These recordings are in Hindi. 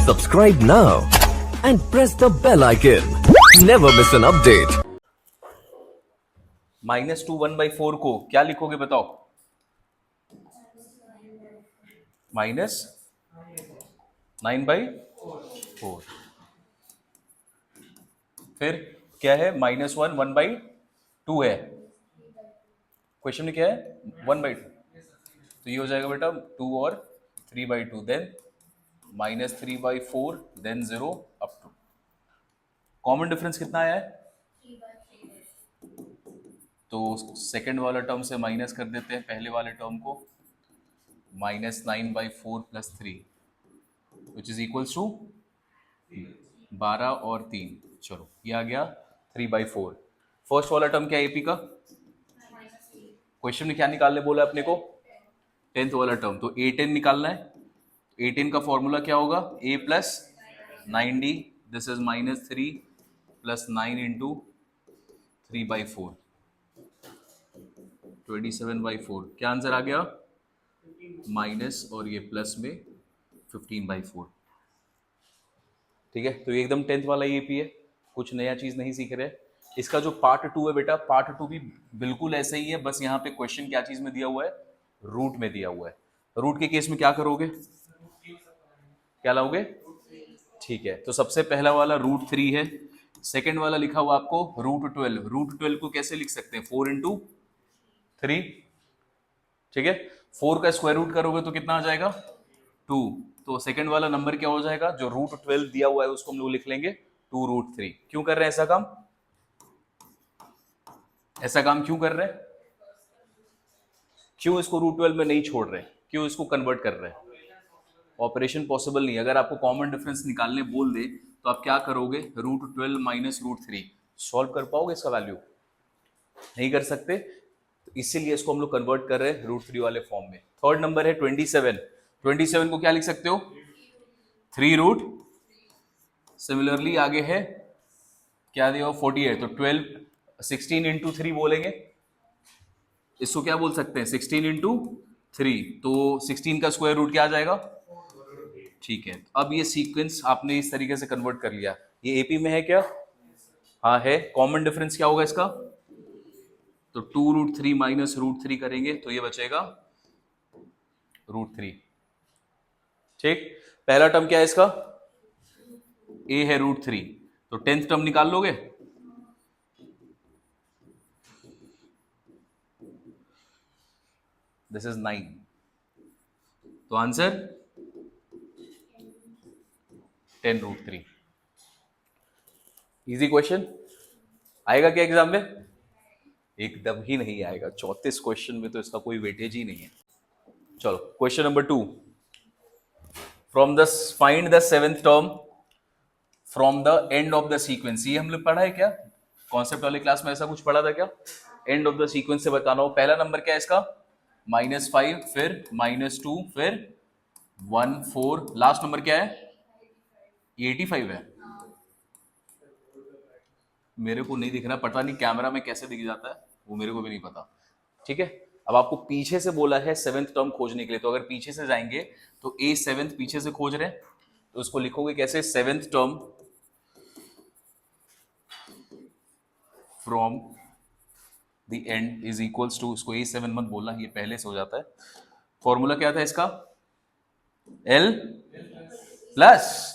Subscribe now and press the bell icon. Never miss an update. -2 1/4 को क्या लिखोगे बताओ? -9/4। फिर क्या है? -1 1/2 है। क्वेश्चन में क्या है? 1/2। तो ये हो जाएगा बेटा 2 और 3/2, then -3/4, then 0 up to. Common difference कितना आया है? तो सेकेंड वाला टर्म से माइनस कर देते हैं पहले वाले टर्म को। -9/4 + 3 विच इज इक्वल्स टू 12 और 3। चलो ये आ गया 3/4। फर्स्ट वाला टर्म क्या है एपी का? क्वेश्चन में क्या निकालने बोला अपने को? 10th वाला टर्म। तो A10 निकालना है। A10 का फॉर्मूला क्या होगा? A + 9D, this is -3 + 9 into 3/4, 27/4। क्या आंसर आ गया? माइनस और ये प्लस में 15/4। ठीक है, तो ये एकदम 10th वाला ईएपी है, कुछ नया चीज नहीं सीख रहे। इसका जो पार्ट 2 है बेटा, पार्ट 2 भी बिल्कुल ऐसे ही है, बस यहाँ पे क्वेश्चन क्या चीज में दिया हुआ है? रूट में दिया हुआ है। रूट के केस में क्या करोगे? क्या लाओगे? ठीक है, तो सबसे पहला वाला √3 है। सेकेंड वाला लिखा हुआ आपको √12। √12 को कैसे लिख सकते हैं? 4 × 3। ठीक है, 4 का स्क्वायर रूट करोगे तो कितना आ जाएगा? 2। तो सेकंड वाला नंबर क्या हो जाएगा? जो √12 दिया हुआ है उसको हम लोग लिख लेंगे 2√3। क्यों कर रहे हैं ऐसा काम? ऐसा काम क्यों कर रहे हैं? क्यों इसको √12 में नहीं छोड़ रहे? क्यों इसको कन्वर्ट कर रहे हैं? ऑपरेशन पॉसिबल नहीं। अगर आपको कॉमन डिफरेंस निकालने बोल दे तो आप क्या करोगे? √12 - √3 सॉल्व कर पाओगे इसका वैल्यू? नहीं कर सकते। तो इसीलिए इसको हम लोग कन्वर्ट कर रहे हैं √3 वाले फॉर्म में। थर्ड नंबर है 27। 27 को क्या लिख सकते हो? 3√। सिमिलरली आगे है क्या दिया? 48। तो 16 × 3 बोलेंगे। इसको क्या बोल सकते हैं? 16 × 3। तो 16 का स्क्वायर रूट क्या आ जाएगा? ठीक है, अब ये सीक्वेंस आपने इस तरीके से कन्वर्ट कर लिया। ये एपी में है क्या? हाँ है। कॉमन डिफरेंस क्या होगा इसका? तो 2√3 - √3 करेंगे तो ये बचेगा √3। ठीक, पहला टर्म क्या है इसका? ए है √3। तो 10th टर्म निकाल लोगे? This is 9। तो आंसर 10√3। Easy question. आएगा क्या एग्जाम में? एकदम ही नहीं आएगा। 34 क्वेश्चन में तो इसका कोई वेटेज ही नहीं है। चलो question number 2। From the find the 7th term from the end of the sequence. ये हम लोग पढ़ा है क्या? कॉन्सेप्ट वाले क्लास में ऐसा कुछ पढ़ा था क्या? एंड ऑफ द सीक्वेंस से बताना हो। पहला नंबर क्या है इसका? -5, फिर -2, फिर 1 4, लास्ट नंबर क्या है? 85 है। मेरे को नहीं दिख रहा, पता नहीं कैमरा में कैसे दिख जाता है, वो मेरे को भी नहीं पता। ठीक है, अब आपको पीछे से बोला है 7th टर्म खोजने के लिए, तो अगर पीछे से जाएंगे तो ए 7th पीछे से खोज रहे हैं, तो उसको लिखोगे कैसे? 7th term from the end is equals to, इसको A7 मत बोलना, ये पहले से हो जाता है। फॉर्मूला क्या था इसका? L plus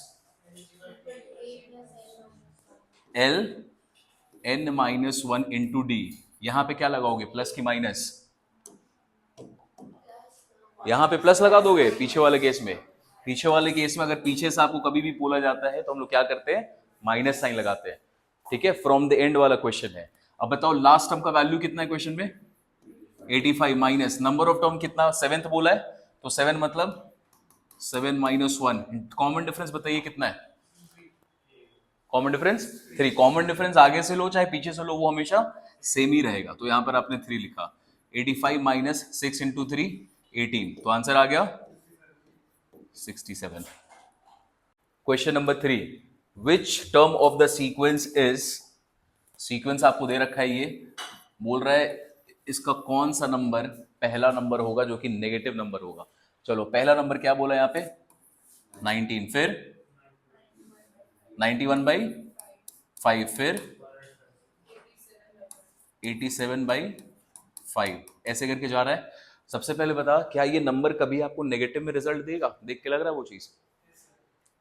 L n-1 into D. यहां पे क्या लगाओगे? प्लस की माइनस? यहां पे प्लस लगा दोगे पीछे वाले केस में। पीछे वाले केस में अगर पीछे से आपको कभी भी बोला जाता है तो हम लोग क्या करते हैं? माइनस साइन लगाते हैं। ठीक है, फ्रॉम द एंड वाला क्वेश्चन है। अब बताओ लास्ट टर्म का वैल्यू कितना है क्वेश्चन में? 85 माइनस नंबर ऑफ टर्म कितना? 7th बोला है, तो 7 मतलब 7 - 1। कॉमन डिफरेंस बताइए कितना है? Common difference 3। कॉमन डिफरेंस आगे से लो चाहे पीछे से लो, वो हमेशा सेम ही रहेगा। तो यहां पर आपने 3 लिखा। 85 - 6 × 3 18। तो आंसर आ गया 67। Question number 3। Which term of the sequence is, sequence आपको दे रखा है, ये बोल रहा है इसका कौन सा नंबर पहला नंबर होगा जो कि नेगेटिव नंबर होगा। चलो पहला नंबर क्या बोला यहाँ पे? 19, फिर 91/5, फिर 87/5, ऐसे करके जा रहा है। सबसे पहले बता, क्या ये नंबर कभी आपको नेगेटिव में रिजल्ट देगा? देख के लग रहा है वो चीज।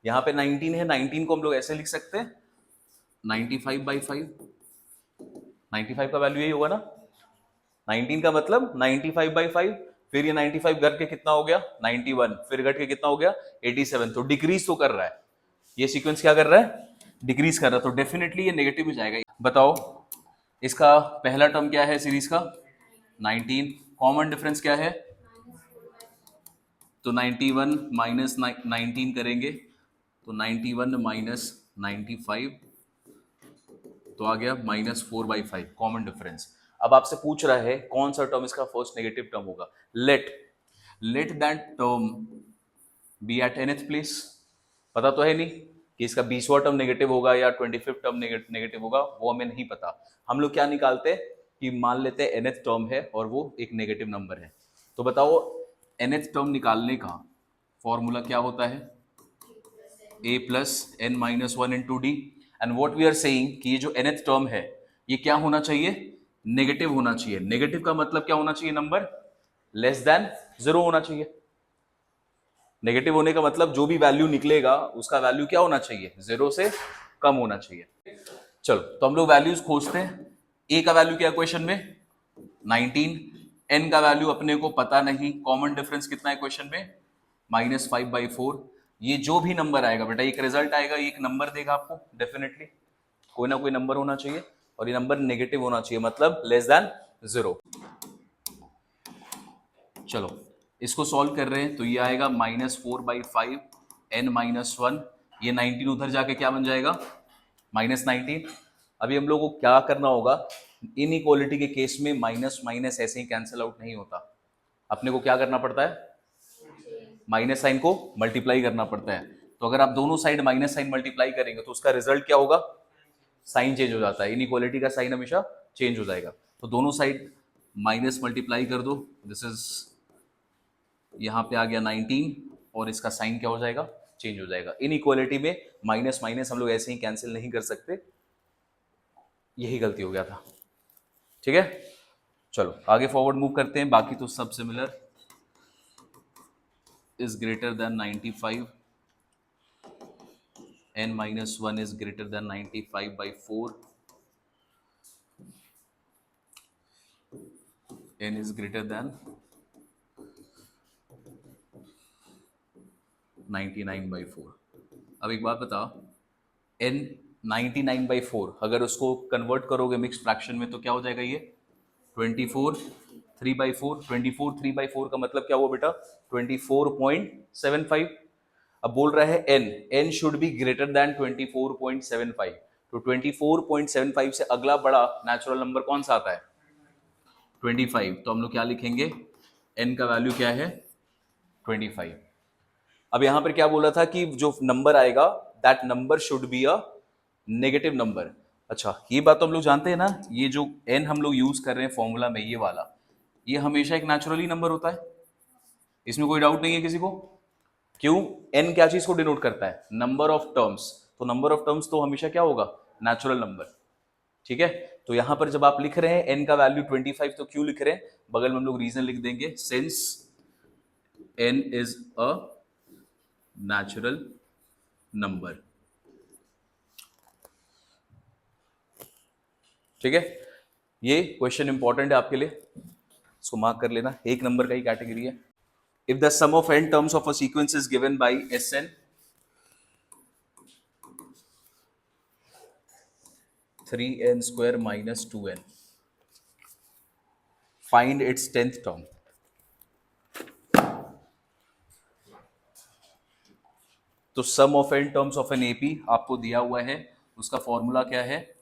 यहाँ पे 19 है, 19 को हम लोग ऐसे लिख सकते हैं 95/5, 95 का वैल्यू यही होगा ना। 19 का मतलब 95/5, फिर ये 95 घट के कितना हो गया 91, फिर घट के कितना हो गया 87, तो डिक्रीज तो कर रहा है। ये सीक्वेंस क्या कर रहा है? डिक्रीज कर रहा है, तो डेफिनेटली ये नेगेटिव में जाएगा। बताओ इसका पहला टर्म क्या है सीरीज का? 19। कॉमन डिफरेंस क्या है? तो 91 माइनस 19 करेंगे तो 91 माइनस 95, तो आ गया -4/5 कॉमन डिफरेंस। अब आपसे पूछ रहा है कौन सा टर्म इसका फर्स्ट नेगेटिव टर्म होगा। Let that term be at nth place. पता तो है नहीं कि इसका 20वां टर्म नेगेटिव होगा या 25th टर्म नेगेटिव होगा, वो हमें नहीं पता। हम लोग क्या निकालते हैं कि मान लेते हैं nth टर्म है और वो एक नेगेटिव नंबर है। तो बताओ nth टर्म निकालने का फॉर्मूला क्या होता है? a plus n minus 1 into D. And what we are saying कि ये जो nth टर्म है ये क्या होना चाहिए? नेगेटिव होना चाहिए। नेगेटिव का मतलब क्या होना चाहिए? नंबर लेस देन 0 होना चाहिए। नेगेटिव होने का मतलब जो भी वैल्यू निकलेगा उसका वैल्यू क्या होना चाहिए? 0 से कम होना चाहिए। चलो तो हम लोग वैल्यूज खोजते हैं। a का वैल्यू क्या है क्वेश्चन में? 19। n का वैल्यू अपने को पता नहीं। कॉमन डिफरेंस कितना है क्वेश्चन में? -5/4। ये जो भी नंबर आएगा बेटा, एक रिजल्ट आएगा, एक नंबर देगा आपको डेफिनेटली, कोई ना कोई नंबर होना चाहिए, और ये नंबर नेगेटिव होना चाहिए, मतलब लेस देन 0। चलो इसको सॉल्व कर रहे हैं तो ये आएगा -4/5 n माइनस 1, ये 19 उधर जाके क्या बन जाएगा? -19। अभी हम लोग को क्या करना होगा? इनइक्वालिटी के केस में माइनस माइनस ऐसे ही कैंसिल आउट नहीं होता। अपने को क्या करना पड़ता है? माइनस साइन को मल्टीप्लाई करना पड़ता है। तो अगर आप दोनों साइड माइनस साइन मल्टीप्लाई करेंगे तो उसका रिजल्ट क्या होगा? साइन चेंज हो जाता है। इनइक्वालिटी का साइन हमेशा चेंज हो जाएगा। तो दोनों साइड माइनस मल्टीप्लाई कर दो। दिस इज, यहाँ पे आ गया 19 और इसका साइन क्या हो जाएगा? चेंज हो जाएगा। इनइक्वालिटी में माइनस माइनस हम लोग ऐसे ही कैंसिल नहीं कर सकते, यही गलती हो गया था। ठीक है, चलो आगे फॉरवर्ड मूव करते हैं। बाकी तो सब similar. is greater than 95, n minus 1 is greater than 95/4, n is greater than 99/4। अब एक बात बता, n 99/4 अगर उसको कन्वर्ट करोगे मिक्स फ्रैक्शन में तो क्या हो जाएगा? ये 24 3/4। 24 3/4 का मतलब क्या हुआ बेटा? 24.75। अब बोल रहा है n should be greater than 24.75। तो 24.75 से अगला बड़ा नेचुरल नंबर कौन सा आता है? 25। तो हम लोग क्या लिखेंगे? n का वैल्यू क्या है? 25। अब यहां पर क्या बोला था कि जो नंबर आएगा that number should be a negative number. अच्छा, ये बात तो हम लोग जानते हैं ना, ये जो n हम लोग यूज कर रहे हैं फॉर्मूला में, ये वाला, ये हमेशा एक नेचुरली नंबर होता है, इसमें कोई डाउट नहीं है किसी को। क्यों? n क्या चीज को डिनोट करता है? Number of terms. तो नंबर ऑफ टर्म्स तो हमेशा क्या होगा? Natural number. ठीक है, तो यहां पर जब आप लिख रहे हैं n का वैल्यू 25, तो क्यों लिख रहे हैं? बगल में हम लोग रीजन लिख देंगे, since n is a natural number. ठीक है, ये क्वेश्चन इंपॉर्टेंट है आपके लिए, इसको मार्क कर लेना। एक नंबर का ही कैटेगरी है। If the sum of n terms of a sequence is given by Sn, 3n square minus 2n, find its 10th term। तो sum of n terms of N AP आपको दिया हुआ है, उसका फॉर्मूला क्या है?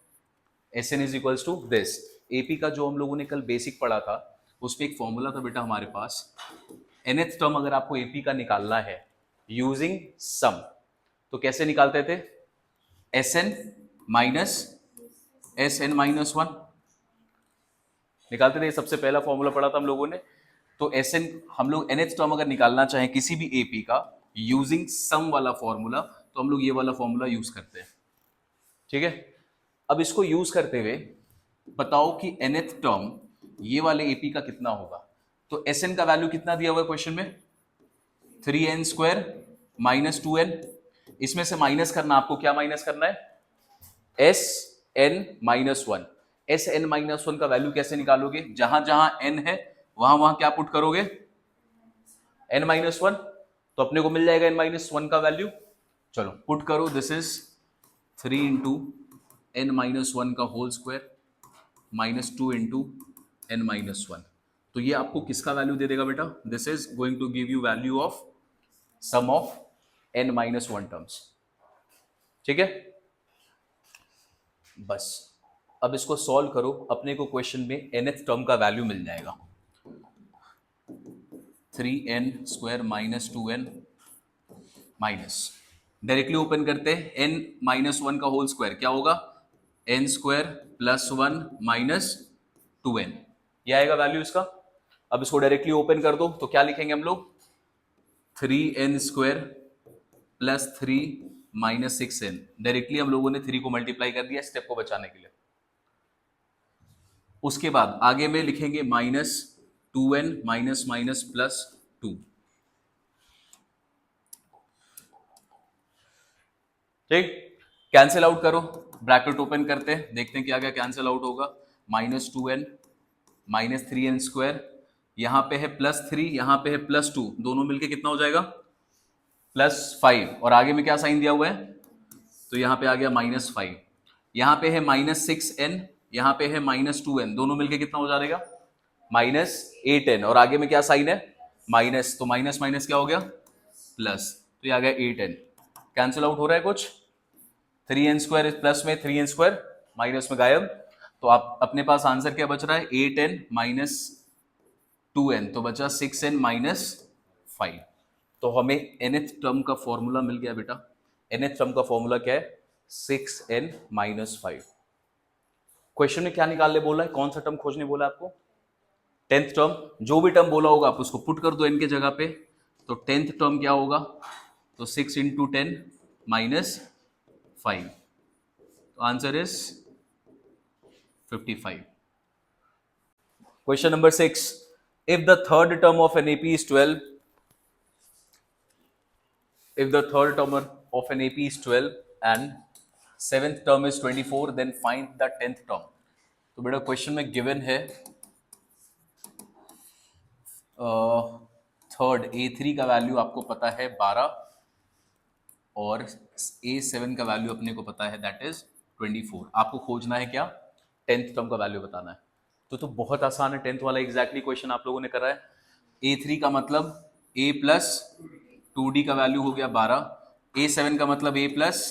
Sn is equals to this. AP का जो हम लोगों ने कल बेसिक पढ़ा था उस पर एक फॉर्मूला था बेटा हमारे पास। nth टर्म अगर आपको एपी का निकालना है यूजिंग सम, तो कैसे निकालते थे? Sn माइनस Sn माइनस 1 निकालते थे। सबसे पहला फॉर्मूला पढ़ा था हम लोगों ने। तो Sn हम लोग nth टर्म अगर निकालना चाहें किसी भी एपी का यूजिंग सम वाला फॉर्मूला, तो हम लोग ये वाला फॉर्मूला यूज करते हैं। ठीक है, अब इसको यूज करते हुए बताओ कि nth टर्म ये वाले एपी का कितना होगा। तो एस एन का वैल्यू कितना दिया हुआ है क्वेश्चन में, 3n² माइनस 2n। इसमें से माइनस करना, आपको क्या माइनस करना है, S N minus one. S N minus one का वैल्यू कैसे निकालोगे, जहां जहां एन है वहां वहां क्या पुट करोगे, एन माइनस वन। तो अपने को मिल जाएगा एन माइनस वन का वैल्यू। चलो पुट करो, this is 3 into N minus one का whole square minus 2 into N minus one. तो ये आपको किसका वैल्यू दे देगा बेटा, this is going to give you value of sum of N minus one terms. ठीक है, बस अब इसको सॉल्व करो, अपने को क्वेश्चन में nth टर्म का वैल्यू मिल जाएगा, 3n² minus 2n minus, directly open करते हैं, n माइनस वन का होल स्क्वायर क्या होगा, n² प्लस 1 माइनस 2n, ये आएगा वैल्यू इसका। अब इसको डायरेक्टली ओपन कर दो तो क्या लिखेंगे हम लोग, 3n² plus 3 minus 6n। Directly हम लोगों ने 3 को मल्टीप्लाई कर दिया स्टेप को बचाने के लिए। उसके बाद आगे में लिखेंगे minus 2n minus minus plus 2। ठीक, कैंसिल आउट करो, ब्रैकेट ओपन करते हैं, देखते हैं क्या क्या कैंसिल आउट होगा। माइनस 2n माइनस 3n², यहां पे है प्लस 3, यहां पे है प्लस 2, दोनों मिलके कितना हो जाएगा, प्लस 5। और आगे में क्या साइन दिया हुआ है, तो यहां पे आ गया माइनस 5। यहां पे है माइनस 6n, यहां पे है माइनस 2n, दोनों मिलके कितना हो जाएगा, माइनस 8n। और आगे में क्या साइन है, माइनस, तो माइनस माइनस क्या हो गया, प्लस, तो ये आ गया 8n। कैंसिल आउट हो रहा है कुछ, 3n² प्लस में 3n² माइनस में गायब। तो आप अपने पास आंसर क्या बच रहा है, 8n माइनस 2n, तो बचा 6n माइनस 5। तो हमें nth टर्म का फॉर्मूला मिल गया बेटा। nth टर्म का फॉर्मूला क्या है, 6n माइनस 5। क्वेश्चन में क्या निकालने बोला है, कौन सा टर्म खोजने बोला है आपको, 10th टर्म। जो भी टर्म बोला होगा आप उसको पुट कर दो n के जगह पे। तो 10th टर्म क्या होगा, तो 6 इंटू 10 माइनस 5, तो answer is 55। Question number 6, if the third term of an AP is 12, if the third term of an AP is 12 and seventh term is 24, then find the 10th term। तो बेटा क्वेश्चन में गिवन है थर्ड A3 का वैल्यू आपको पता है 12 और A7 का वैल्यू अपने को पता है दैट इज 24। आपको खोजना है क्या, 10th टर्म का वैल्यू बताना है। तो बहुत आसान है, 10th वाला एग्जैक्टली क्वेश्चन आप लोगों ने करा है। A3 का मतलब A प्लस 2D का वैल्यू हो गया 12, A7 का मतलब A प्लस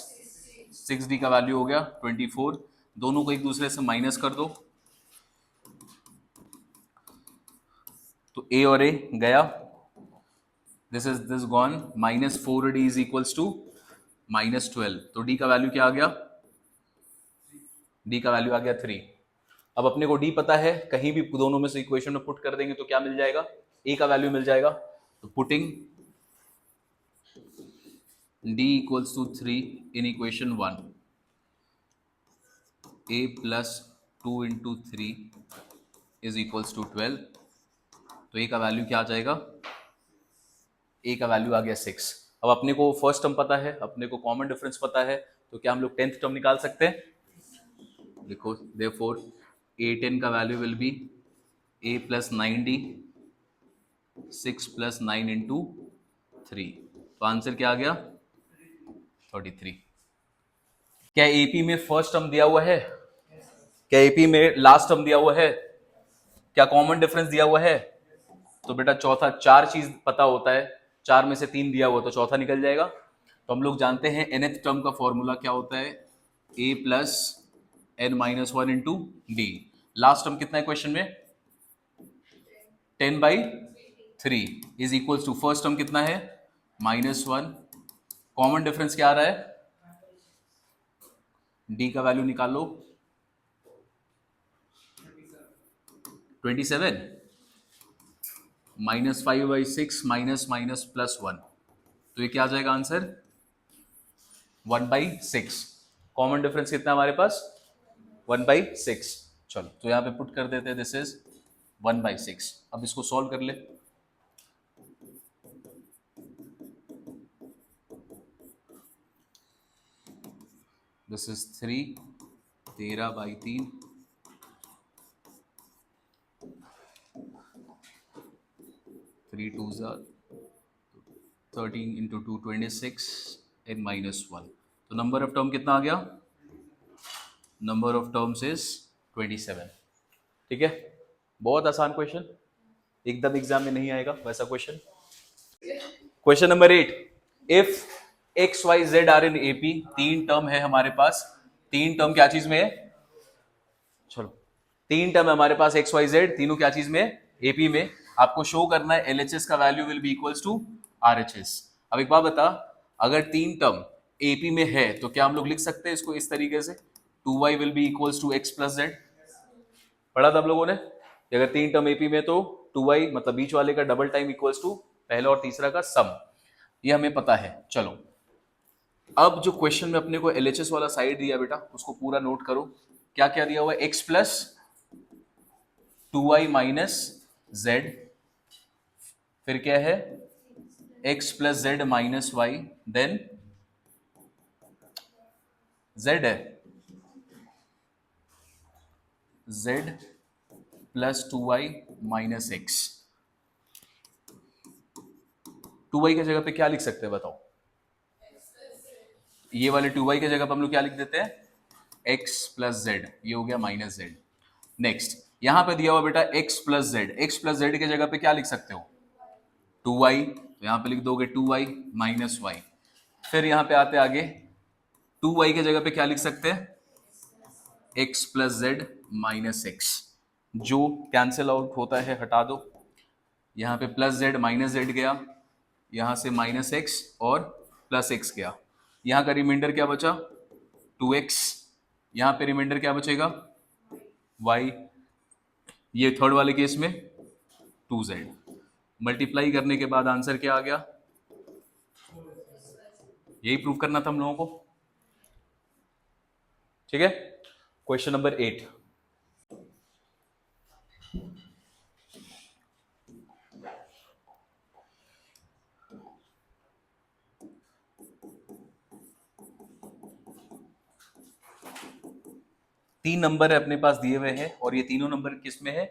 6D का वैल्यू हो गया 24। दोनों को एक दूसरे से माइनस कर दो, तो A और A गया, this is this gone, minus 4D is equals to minus 12। तो D का वैल्यू क्या आ गया, D का वैल्यू आ गया 3। अब अपने को D पता है, कहीं भी दोनों में से इक्वेशन में पुट कर देंगे तो क्या मिल जाएगा, A का वैल्यू मिल जाएगा। तो putting D equals to 3 in equation 1, A plus 2 into 3 is equals to 12। तो A का वैल्यू क्या आ जाएगा, A का वैल्यू आ गया 6। अब अपने को फर्स्ट टर्म पता है, अपने को कॉमन डिफरेंस पता है, तो क्या हम लोग 10th टर्म निकाल सकते हैं। लिखो, देयरफॉर A10 का value will B A plus 9D, 6 plus 9 into 3। तो आंसर क्या आ गया, 33। क्या एपी में फर्स्ट टर्म दिया हुआ है, क्या एपी में लास्ट टर्म दिया हुआ है, क्या कॉमन डिफरेंस दिया हुआ है। तो बेटा चौथा, 4 चीज पता होता है, 4 में से 3 दिया हुआ तो चौथा निकल जाएगा। तो हम लोग जानते हैं nth टर्म का फॉर्मूला क्या होता है, A plus n minus 1 into D. Last term कितना है क्वेश्चन में, 10/3 is equals to first term कितना है, -1। कॉमन डिफरेंस क्या आ रहा है, डी का वैल्यू निकाल लो, 27, -5/6 माइनस माइनस प्लस 1। तो ये क्या आ जाएगा आंसर, 1/6। कॉमन डिफरेंस कितना है हमारे पास 1/6। चलो तो यहाँ पे पुट कर देते हैं, दिस इज 1/6। अब इसको सॉल्व कर ले। This is 3, 13/3, 3 2s are 13 into 2 26 and -1। तो नंबर ऑफ टर्म कितना आ गया? Number of terms is 27। ठीक है, बहुत आसान क्वेश्चन, एकदम एग्जाम में नहीं आएगा वैसा question. Question number 8, if X Y Z are in AP, तीन टर्म है हमारे पास। तीन टर्म क्या चीज में है? चलो, तीन टर्म है हमारे पास एक्स वाई जेड, तीनों क्या चीज में है? एपी में। आपको शो करना है एलएचएस का value will be equals to RHS. अब एक बात बता, अगर तीन टर्म एपी में है तो क्या हम लोग लिख सकते हैं इसको इस तरीके से, 2y will be equals to X plus Z. पढ़ा था आप लोगों ने, अगर तीन टर्म एपी में तो 2y मतलब बीच वाले का डबल टाइम इक्वल्स टू पहला और तीसरा का सम, ये हमें पता है। चलो अब जो क्वेश्चन में अपने को एलएचएस वाला साइड दिया बेटा, उसको पूरा नोट करो। क्या क्या दिया हुआ है? x plus 2y minus Z, फिर क्या है? x plus Z minus Y, then z है z plus 2y minus X. 2y की जगह पे क्या लिख सकते हैं बताओ? ये वाले 2y की जगह पे हम लोग क्या लिख देते हैं? x प्लस जेड, ये हो गया माइनस जेड। नेक्स्ट यहां पे दिया हुआ बेटा x plus Z, x plus Z की जगह पे क्या लिख सकते हो? 2y, तो यहां पे लिख दोगे 2y माइनस वाई। फिर यहां पे आते आगे 2y की जगह पे क्या लिख सकते हैं? x plus Z minus x, जो कैंसिल आउट होता है हटा दो। यहां पे प्लस जेड माइनस जेड गया, यहां से माइनस एक्स और प्लस एक्स गया। यहां का रिमाइंडर क्या बचा? 2x। यहां पे रिमाइंडर क्या बचेगा? y। ये थर्ड वाले केस में 2z। मल्टीप्लाई करने के बाद आंसर क्या आ गया? यही प्रूव करना था हम लोगों को। ठीक है, क्वेश्चन नंबर 8, तीन नंबर है अपने पास दिए हुए हैं और ये तीनों नंबर किस में है?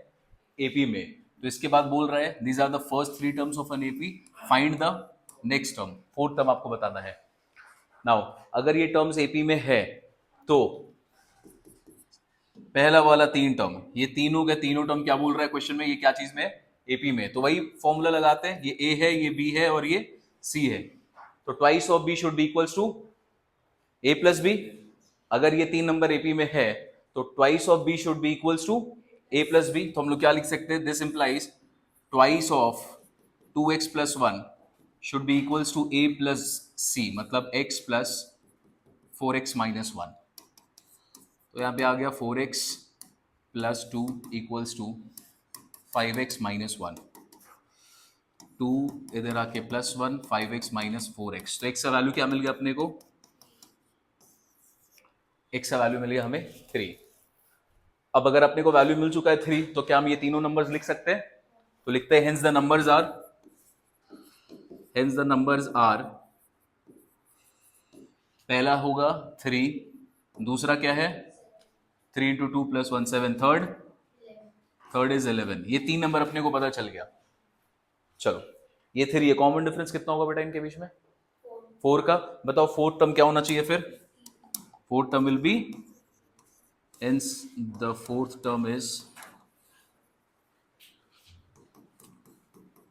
एपी में। तो इसके बाद बोल रहा है these are the first three terms of N AP, find the next term. Fourth term आपको बताना है। नाउ अगर ये टर्म्स एपी में है तो पहला वाला तीन टर्म, ये तीनों के तीनों टर्म क्या बोल रहा है क्वेश्चन में? ये क्या चीज में? एपी में। तो वही फॉर्मूला लगाते हैं, ये ए है, ये बी है और ये सी है। तो twice of B should be equals to A plus B. अगर ये तीन नंबर एपी में है तो twice of B should be equals to A plus B. तो हम लोग क्या लिख सकते हैं? This implies twice of 2x plus 1 should be equals to A plus C, मतलब x प्लस 4x माइनस 1। तो यहां पे आ गया 4x plus 2 equals to 5x minus 1, 2 इधर आके प्लस 1, 5x माइनस 4x। तो x का वैल्यू क्या मिल गया अपने को? x का वैल्यू मिल गया हमें 3। अब अगर अपने को वैल्यू मिल चुका है 3 तो क्या हम ये तीनों नंबर्स लिख सकते हैं? तो लिखते हैं हेंस द नंबर्स आर, पहला होगा 3, दूसरा क्या है? 3 इंटू 2 प्लस 1 7, थर्ड इज 11। ये तीन नंबर अपने को पता चल गया। चलो ये 3 है, कॉमन डिफरेंस कितना होगा बेटा इनके बीच में? 4 का। बताओ फोर्थ टर्म क्या होना चाहिए फिर? Fourth term will be, hence the fourth term is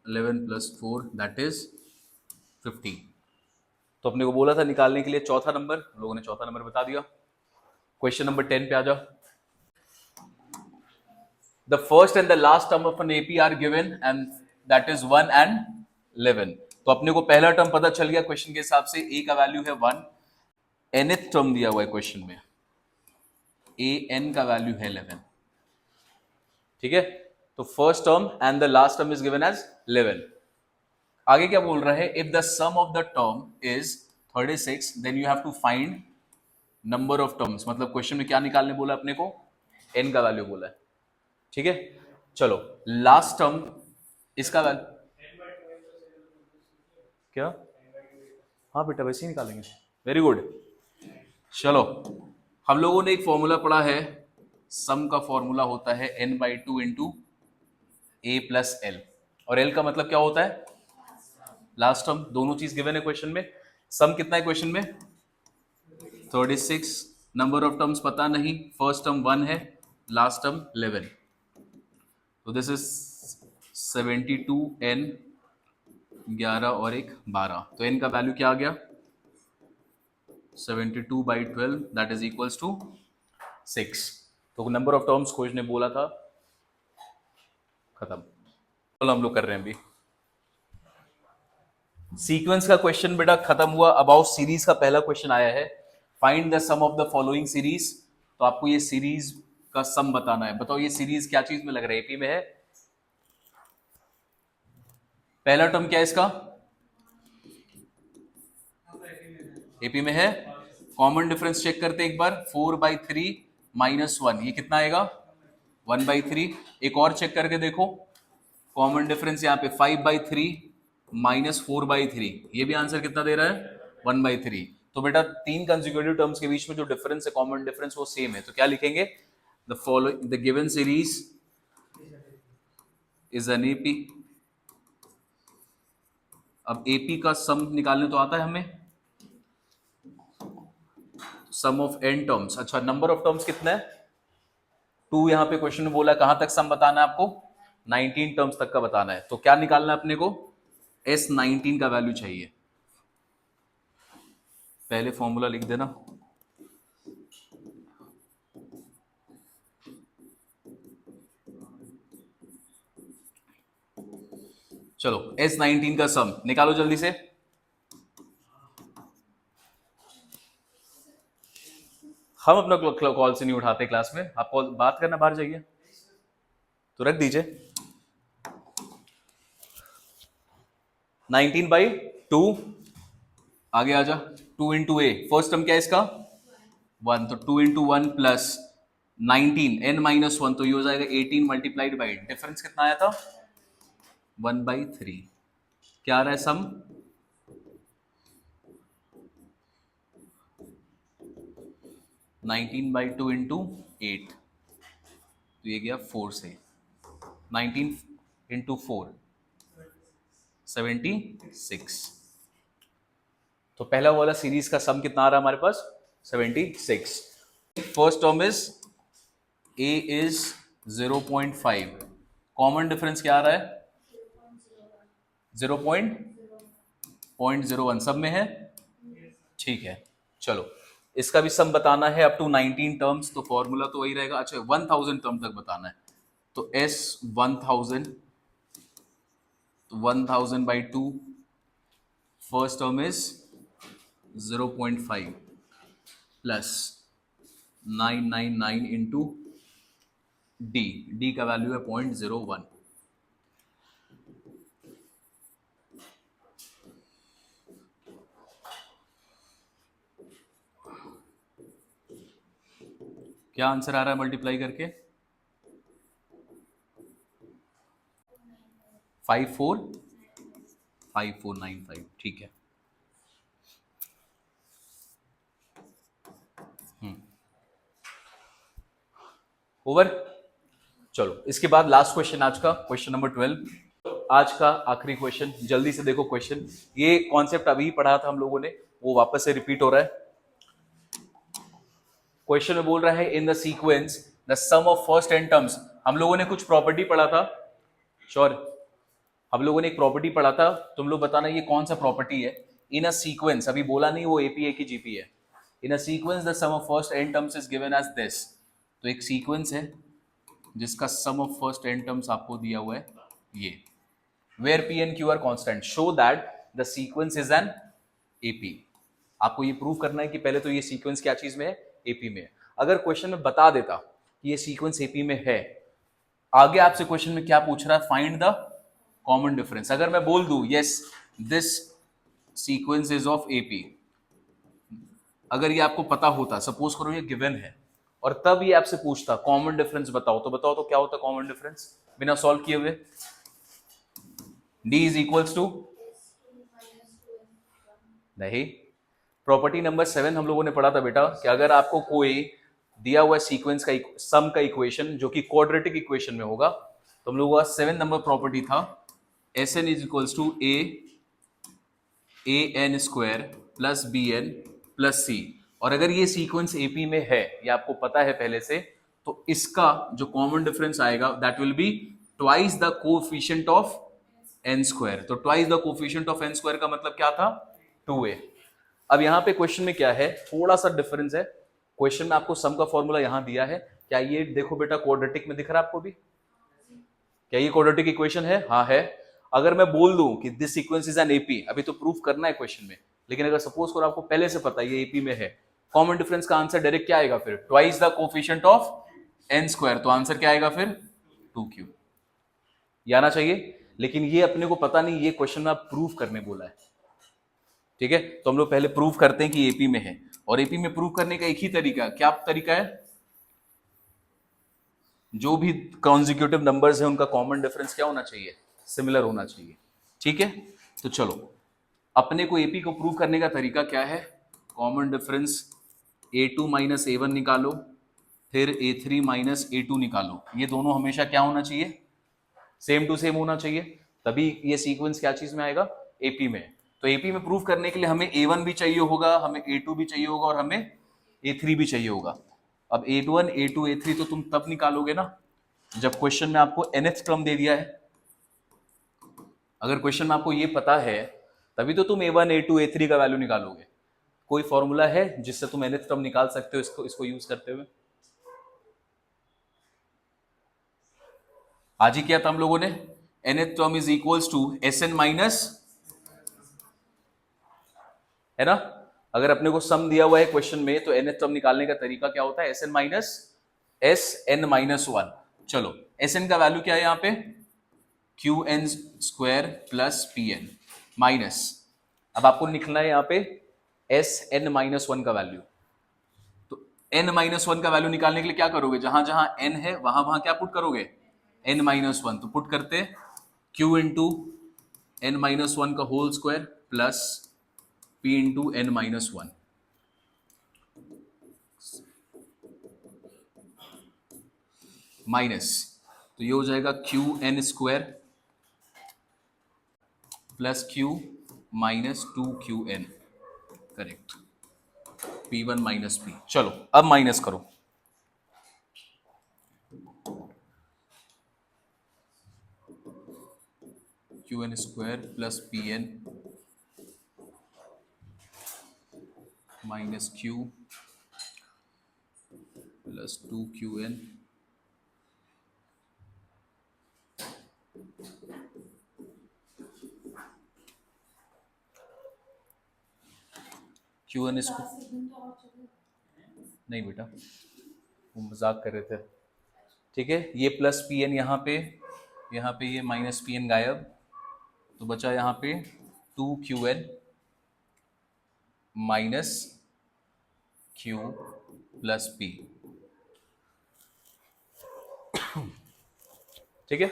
11 plus 4 that is 15। तो अपने को बोला था निकालने के लिए चौथा नंबर, लोगों ने चौथा नंबर बता दिया। क्वेश्चन नंबर 10 पे आ जाओ। The first and the last term of N AP are given and that is 1 and 11। तो अपने को पहला टर्म पता चल गया क्वेश्चन के हिसाब से, ए का वैल्यू है 1। nth टर्म दिया हुआ है क्वेश्चन में, ए एन का वैल्यू है 11। ठीक है, तो first term and the last term is given as 11। आगे क्या बोल रहा है? If the sum of the term is 36 then you have to find number of terms, मतलब क्वेश्चन में क्या निकालने बोला अपने को, n का वैल्यू बोला है, ठीक है। चलो लास्ट टर्म, इसका वैल्यू क्या, हाँ बेटा वैसे ही निकालेंगे, वेरी गुड। चलो हम लोगों ने एक फॉर्मूला पढ़ा है, सम का फॉर्मूला होता है n/2 into a plus L, और l का मतलब क्या होता है, लास्ट टर्म। दोनों चीज गिवन है क्वेश्चन में। सम कितना है क्वेश्चन में, 36, नंबर ऑफ टर्म्स पता नहीं, फर्स्ट टर्म 1 है, लास्ट टर्म 11, तो दिस इज 72n, 11 और एक 12, तो n का वैल्यू क्या आ गया, 72/12, दैट इज इक्वल्स टू 6। तो नंबर ऑफ टर्म्स खोजने बोला था, खत्म। चलो हम लोग कर रहे हैं अभी सीक्वेंस का क्वेश्चन, बेटा खत्म हुआ। अबाउट सीरीज का पहला क्वेश्चन आया है, find the sum of the following series. तो आपको ये सीरीज का सम बताना है। बताओ ये सीरीज क्या चीज में लग रहा है, एपी में है। पहला टर्म क्या है इसका, एपी में है। कॉमन डिफरेंस चेक करते एक बार, 4/3 -1, ये कितना आएगा, 1/3। एक और चेक करके देखो, कॉमन डिफरेंस यहाँ पे 5/3 -4/3, ये भी आंसर कितना दे रहा है, 1/3। तो बेटा तीन कंसेक्यूटिव टर्म्स के बीच में जो डिफरेंस है, कॉमन डिफरेंस, वो सेम है। तो क्या लिखेंगे, the following, the given series is an AP. अब एपी का सम निकालने तो आता है हमें, सम ऑफ n टर्म्स। अच्छा नंबर ऑफ टर्म्स कितना है, 2, यहां पे क्वेश्चन में बोला कहां तक सम बताना है आपको, 19 टर्म्स तक का बताना है। तो क्या निकालना है अपने को, S19 का वैल्यू चाहिए। पहले फॉर्मूला लिख देना, चलो S19 का सम निकालो जल्दी से। हम अपना कॉल से नहीं उठाते क्लास में, आप कॉल बात करना, बाहर जाइए, तो रख दीजिए। 19/2, आगे आजा, 2 इंटू ए, फर्स्ट टर्म क्या है इसका, 1, तो 2 इंटू 1 प्लस 19, n-1, तो ये हो जाएगा 18 मल्टीप्लाइड बाई, डिफरेंस कितना आया था, 1/3। क्या आ रहा है सम, 19/2 इंटू 8, तो ये गया 4 से, 19 इंटू 4, 76। तो पहला वाला सीरीज का सम कितना आ रहा है हमारे पास, 76। First term is a is 0.5, common difference क्या आ रहा है, 0.01, सब में है, ठीक है। चलो इसका भी सम बताना है अप टू 19 टर्म्स, तो फॉर्मूला तो वही रहेगा। अच्छा 1000 टर्म तक बताना है, तो S 1000, 1000/2, first term is 0.5 plus 999 into D का वैल्यू है 0.01। क्या आंसर आ रहा है मल्टीप्लाई करके, 545495, ठीक है। ओवर। चलो इसके बाद लास्ट क्वेश्चन आज का, क्वेश्चन नंबर 12, आज का आखिरी क्वेश्चन। जल्दी से देखो क्वेश्चन, ये कॉन्सेप्ट अभी पढ़ा था हम लोगों ने, वो वापस से रिपीट हो रहा है। क्वेश्चन में बोल रहा है in the sequence the sum of first n terms. हम लोगों ने कुछ प्रॉपर्टी पढ़ा था, श्योर हम लोगों ने एक प्रॉपर्टी पढ़ा था, तुम लोग बताना ये कौन सा प्रॉपर्टी है। इन अ सीक्वेंस, अभी बोला नहीं वो एपीए की जीपी है। In a sequence the sum of first n terms is given as this. तो एक सीक्वेंस है जिसका sum of first n terms आपको दिया हुआ है ये, where p and q are constant, show that the sequence is an AP. आपको ये प्रूव करना है कि पहले तो ये सीक्वेंस क्या चीज में है, एपी में है। अगर क्वेश्चन में बता देता कि ये सीक्वेंस एपी में है, आगे आपसे क्वेश्चन में क्या पूछ रहा है, फाइंड द कॉमन डिफरेंस। अगर मैं बोल दूं yes this sequence is of AP, अगर ये आपको पता होता, सपोज करो ये गिवन है और तब ये आपसे पूछता कॉमन डिफरेंस बताओ, तो बताओ तो क्या होता कॉमन डिफरेंस बिना सॉल्व किए हुए? d इज इक्वल्स टू, नहीं, प्रॉपर्टी नंबर 7 हम लोगों ने पढ़ा था बेटा कि अगर आपको कोई दिया हुआ सीक्वेंस का सम का इक्वेशन जो कि क्वाड्रेटिक इक्वेशन में होगा, तो हम लोगों का 7 नंबर प्रॉपर्टी था S n is equals to a n square plus b n plus c. और अगर ये सीक्वेंस एपी में है, ये आपको पता है पहले से, तो इसका जो कॉमन डिफरेंस आएगा that will be twice the coefficient of N square. तो twice the coefficient of N square का मतलब क्या था? 2a। अब यहां पे क्वेश्चन में क्या है, थोड़ा सा डिफरेंस है। क्वेश्चन में आपको सम का फॉर्मूला यहां दिया है, क्या ये देखो बेटा क्वाड्रेटिक में दिख रहा है आपको भी? क्या ये क्वाड्रेटिक इक्वेशन है? हाँ है। अगर मैं बोल दूं कि this sequence is an AP, अभी तो प्रूफ करना है क्वेश्चन में, लेकिन अगर सपोज करो आपको पहले से पता है ये एपी में है, कॉमन डिफरेंस का आंसर डायरेक्ट क्या आएगा फिर? Twice the coefficient of N square. तो आंसर क्या आएगा फिर? 2q। ये आना चाहिए, लेकिन ये अपने को पता नहीं, ये क्वेश्चन में आप प्रूफ करने बोला है। ठीक है, तो हम लोग पहले प्रूफ करते हैं कि एपी में है, और एपी में प्रूफ करने का एक ही तरीका, क्या तरीका है? जो भी कॉन्जिक्यूटिव नंबर्स है उनका कॉमन डिफरेंस क्या होना चाहिए? सिमिलर होना चाहिए। ठीक है, तो चलो अपने को एपी को प्रूव करने का तरीका क्या है? Common difference a2 minus a1 निकालो, फिर a3 माइनस a2 निकालो। ये दोनों हमेशा क्या होना चाहिए? सेम टू सेम होना चाहिए, तभी ये सीक्वेंस क्या चीज में आएगा? एपी में। तो एपी में प्रूव करने के लिए हमें a1 भी चाहिए होगा, हमें a2 भी चाहिए होगा, और हमें a3 भी चाहिए होगा। अब a1 a2 a3 तो तुम तब निकालोगे ना जब क्वेश्चन में आपको nth टर्म दे दिया है। अगर क्वेश्चन में आपको ये पता है तभी तो तुम a1 a2 a3 का वैल्यू निकालोगे। कोई फॉर्मूला है जिससे तुम nth टर्म निकाल सकते हो इसको यूज करते हुए? आज ही किया था हम लोगों ने। nth term is equals to Sn minus, है ना? अगर अपने को सम दिया हुआ है क्वेश्चन में, तो nth टर्म निकालने का तरीका क्या होता है? Sn minus Sn minus 1। चलो Sn का वैल्यू क्या है यहाँ पे? qn स्क्वायर प्लस pn माइनस, अब आपको लिखना है यहाँ पे Sn माइनस 1 का वैल्यू। तो n माइनस 1 का वैल्यू निकालने के लिए क्या करोगे? जहां जहां n है वहां वहां क्या पुट करोगे? n minus 1। तो पुट करते q इंटू n माइनस 1 का whole square plus p into n minus 1 minus, तो ये हो जाएगा Q N square plus Q minus 2qn, correct, p1 minus p। चलो अब माइनस करो, qn स्क्वायर plus pn minus q plus 2qn qn नहीं बेटा, वो मजाक कर रहे थे। ठीक है, ये प्लस pn यहाँ पे ये माइनस pn गायब, तो बचा यहाँ पे 2qn minus q plus p। ठीक है,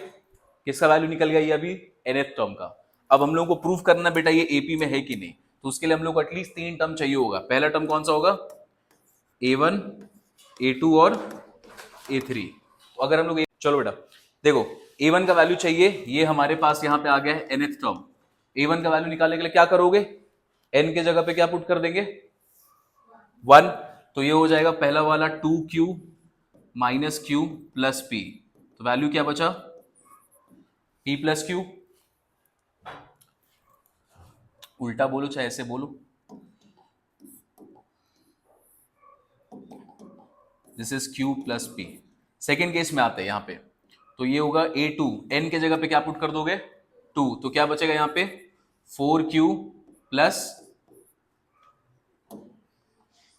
किसका वैल्यू निकल गया ये अभी? nth टर्म का। अब हम लोग को प्रूफ करना बेटा ये एपी में है कि नहीं, तो उसके लिए हम लोग को एटलीस्ट 3 टर्म चाहिए होगा। पहला टर्म कौन सा होगा? a1 a2 और a3। तो अगर हम लोग चलो बेटा देखो, a1 का वैल्यू चाहिए, ये हमारे पास यहाँ पे आ गया है nth टर्म। a1 का वैल्यू निकालने के लिए क्या करोगे? n के जगह पे क्या पुट कर देंगे? 1। तो ये हो जाएगा पहला वाला 2q minus q plus p। तो वैल्यू क्या बचा? p plus q। उल्टा बोलो चाहे ऐसे बोलो, this is q plus p। Second case में आते हैं यहाँ पे, तो ये होगा a2, n के जगह पे क्या पुट कर दोगे? 2। तो क्या बचेगा यहाँ पे? 4q plus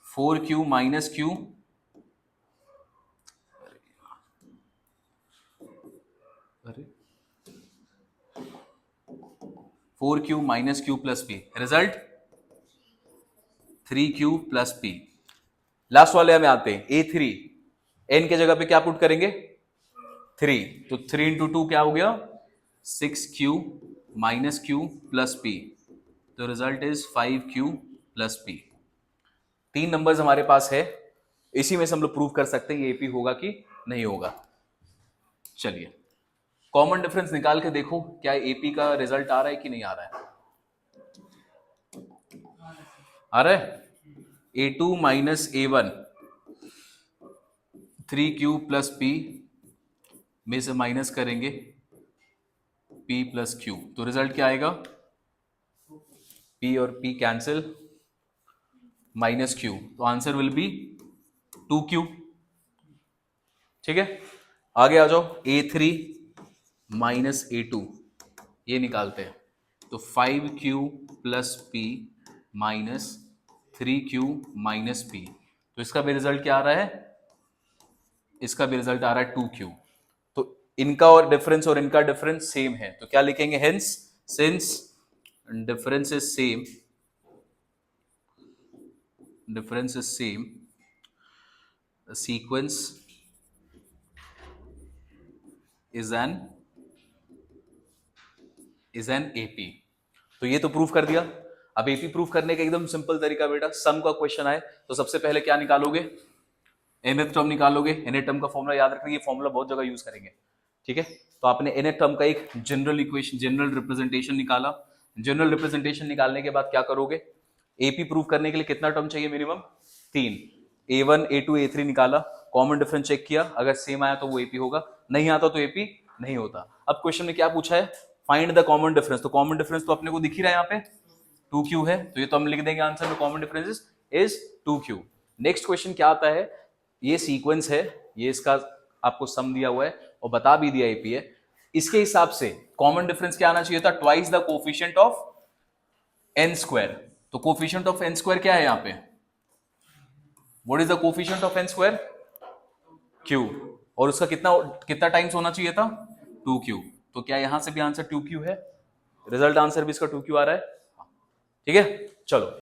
4q minus q, अरे 4q minus q plus p, result 3q plus P. Last वाले में आते हैं, A3 n के जगह पे क्या पुट करेंगे 3, तो 3 इंटू 2 क्या हो गया 6q minus q plus p, तो result is 5q plus p। 3 numbers हमारे पास है, इसी में से हम लोग प्रूव कर सकते हैं ये AP होगा कि नहीं होगा। चलिए कॉमन डिफरेंस निकाल के देखो क्या AP का रिजल्ट आ रहा है कि नहीं आ रहा है। आ रहा है A2 minus A1 3q plus p में से माइनस करेंगे p प्लस q, तो रिजल्ट क्या आएगा p और p कैंसिल माइनस q, तो आंसर विल बी 2q। ठीक है, आगे आ जाओ A3 माइनस A2 ये निकालते हैं, तो 5q plus p minus 3q minus p, तो इसका भी रिजल्ट क्या आ रहा है, इसका भी रिजल्ट आ रहा है 2q। तो इनका और डिफरेंस और इनका डिफरेंस सेम है, तो क्या लिखेंगे hence since difference is same, difference is same sequence is N AP। तो ये तो प्रूव कर दिया। अब AP प्रूव करने का एकदम सिंपल तरीका बेटा, सम का क्वेश्चन आए तो सबसे पहले क्या निकालोगे nth टर्म निकालोगे। nth टर्म का फॉर्मूला याद रखना, ये फॉर्मूला बहुत जगह यूज करेंगे। ठीक है, तो आपने nth टर्म का एक जनरल इक्वेशन जनरल रिप्रेजेंटेशन निकाला। जनरल रिप्रेजेंटेशन निकालने के बाद क्या करोगे, AP प्रूव करने के लिए कितना टर्म चाहिए मिनिमम 3, A1 A2 A3 निकाला, कॉमन डिफरेंस चेक किया, अगर सेम आया तो वो AP होगा, नहीं आता तो AP नहीं होता। अब क्वेश्चन में क्या पूछा है, फाइंड द कॉमन डिफरेंस, तो कॉमन डिफरेंस तो अपने को दिख ही रहा है यहाँ पे 2q है, तो ये तो हम लिख देंगे आंसर में, common difference is 2q। Next question क्या आता है, ये सीक्वेंस है, ये इसका आपको सम दिया हुआ है और बता भी दिया AP है, इसके हिसाब से कॉमन डिफरेंस क्या आना चाहिए था, twice the coefficient of n square. तो कोफिशिएंट ऑफ n स्क्वायर क्या है यहाँ पे, what is the coefficient of n square q, और उसका कितना कितना टाइम्स होना चाहिए था 2q, तो क्या यहां से भी आंसर 2q है, रिजल्ट आंसर भी इसका 2q आ रहा है। ठीक है, चलो